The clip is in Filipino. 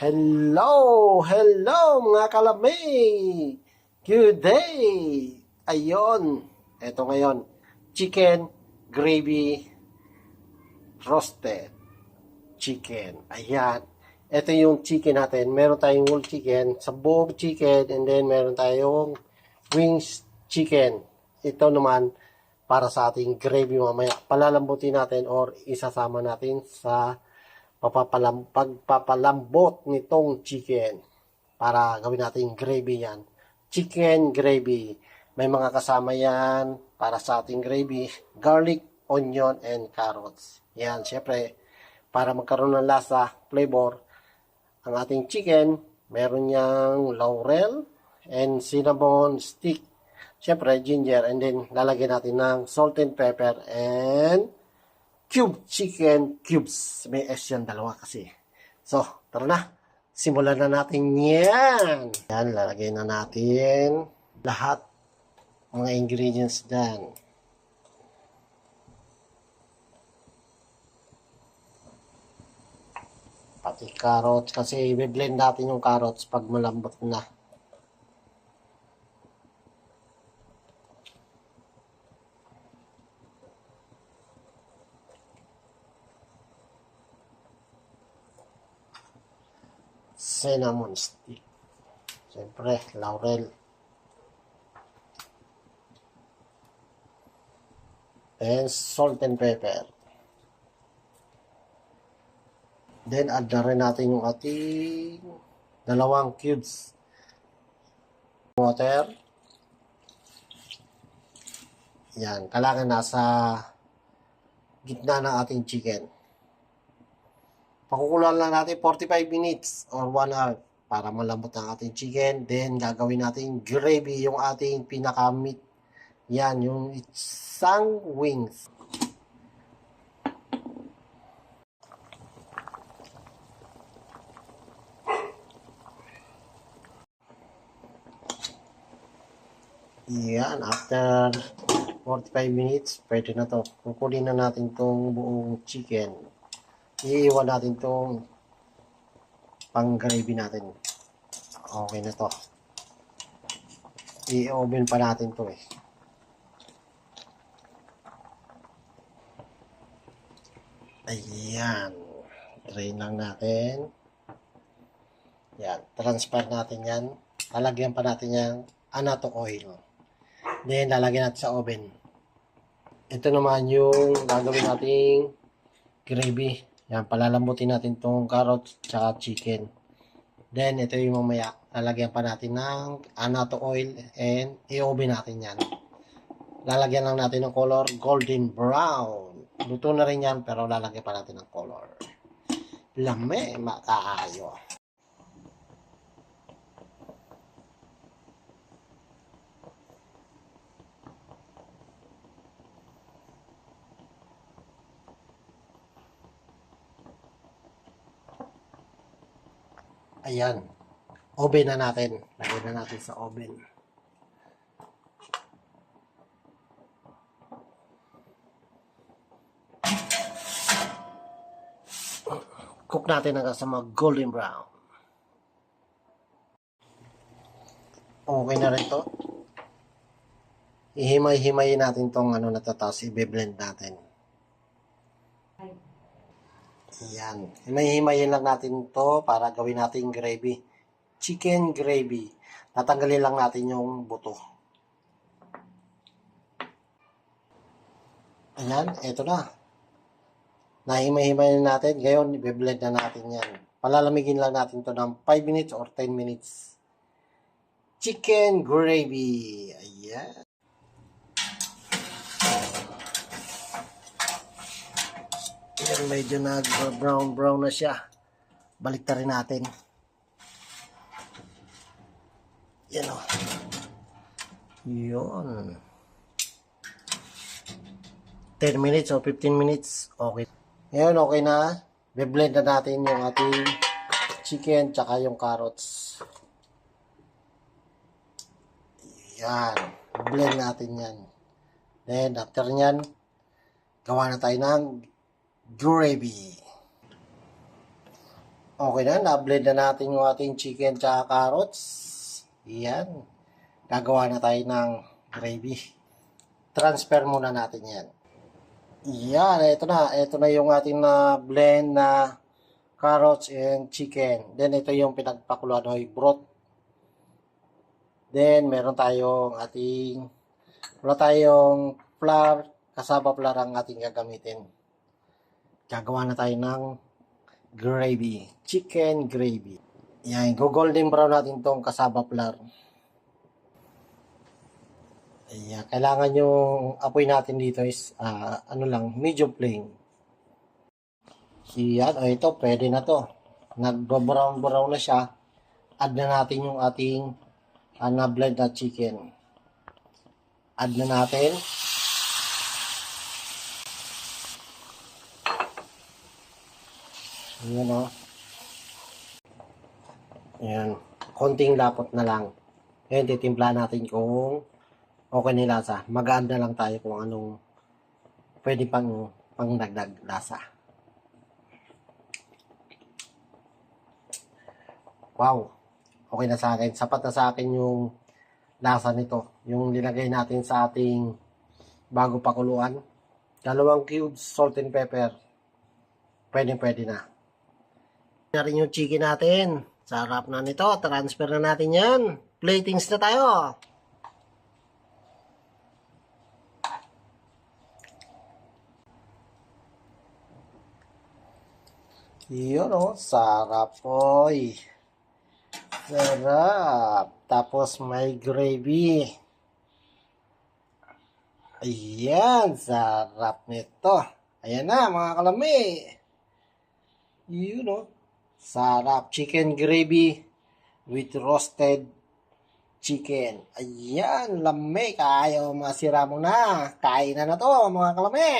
Hello mga kalamay! Good day! Ayon, eto ngayon, chicken gravy roasted chicken. Ayan, eto yung chicken natin. Meron tayong whole chicken, sabog chicken, and then meron tayong wings chicken. Ito naman, para sa ating gravy mamaya. Palalambutin natin or isasama natin sa pagpapalambot nitong chicken para gawin natin gravy yan. Chicken gravy. May mga kasama yan para sa ating gravy. Garlic, onion, and carrots. Yan, syempre, para magkaroon ng lasa, flavor, ang ating chicken, meron niyang laurel and cinnamon stick. Syempre, ginger, and then lalagyan natin ng salt and pepper and cube chicken cubes. May S yan, dalawa kasi. So, tara na. Simulan na natin yan. Yan, lalagay na natin lahat mga ingredients dyan. Pati carrots kasi i-blend natin yung carrots pag malambot na. Cinnamon stick. Siyempre, laurel. And salt and pepper. Then, add na rin natin yung ating dalawang cubes. Water. Yan, kailangan nasa gitna ng ating chicken. Pakukulan lang natin 45 minutes or 1 hour para malambot ang ating chicken. Then, gagawin natin gravy, yung ating pinaka-meat. Yan, yung isang wings. Yan, after 45 minutes, pwede na to. Kukulin na natin tong buong chicken. Iiwan natin itong pang-gravy natin. Okay na to. I-oven pa natin to eh. Ayan. Drain lang natin. Yan. Transfer natin yan. Lalagyan pa natin yung anato oil. Then, lalagyan natin sa oven. Ito naman yung gagawin nating gravy. Yan, palalambutin natin tong carrots tsaka chicken. Then, ito yung mamaya. Lalagyan pa natin ng anato oil and i-oven natin yan. Lalagyan lang natin ng color golden brown. Luto na rin yan, pero lalagyan pa natin ng color. Lame, makaayo. Ayan. Oven na natin. Lagyan na natin sa oven. Cook natin hanggang sa mga golden brown. Okay na rin to. Ihimay-himayin natin tong ano na to, tapos i-blend natin. Yan. Himay-himayin lang natin to para gawin natin gravy. Chicken gravy. Tatanggalin lang natin yung buto. Ayan, eto na. Nahimay-himayin natin. Ngayon, i-blend na natin yan. Palalamigin lang natin to ng 5 minutes or 10 minutes. Chicken gravy. Ayan. Yan, medyo nag-brown na siya. Balik na rin natin. Yan o. Yun. 10 minutes or 15 minutes. Okay. Ngayon, okay na. Be-blend na natin yung ating chicken tsaka yung carrots. Yan. Blend natin yan. Then, after nyan, gawa na tayo ng gravy. Okay na, na-blend na natin yung ating chicken tsaka carrots. Yan. Gagawa na tayo ng gravy. Transfer muna natin yan. Yan, ito na. Ito na yung ating na blend na carrots and chicken. Then, ito yung pinagpakuluan o broth. Then, meron tayong wala tayong flour, cassava flour ang ating gagamitin. Gagawa na tayo ng gravy, chicken gravy. Yan, golden brown natin tong cassava flour. Ayan, kailangan yung apoy natin dito is, medium flame. Yan, ito, pwede na to. Nag-brown na siya. Add na natin yung ating na-blend na chicken. Add na natin. Ayan o. Ayan. Konting lapot na lang. Ayan, titimpla natin kung okay na lasa. Mag-add na lang tayo kung anong pwede pang dagdag lasa. Wow. Okay na sa akin. Sapat na sa akin yung lasa nito. Yung nilagay natin sa ating bago pakuluan. 2 cubes salt and pepper. Pwede na. Na rin yung chicken natin. Sarap na nito. Transfer na natin yan. Platings na tayo. Yun o. Sarap oy. Sarap. Tapos may gravy. Ayan. Sarap nito. Ayan na mga kalami. Yun o. Sarap. Chicken gravy with roasted chicken. Ayan, lami. Kayo masira mo na. Kain na to, mga kalami.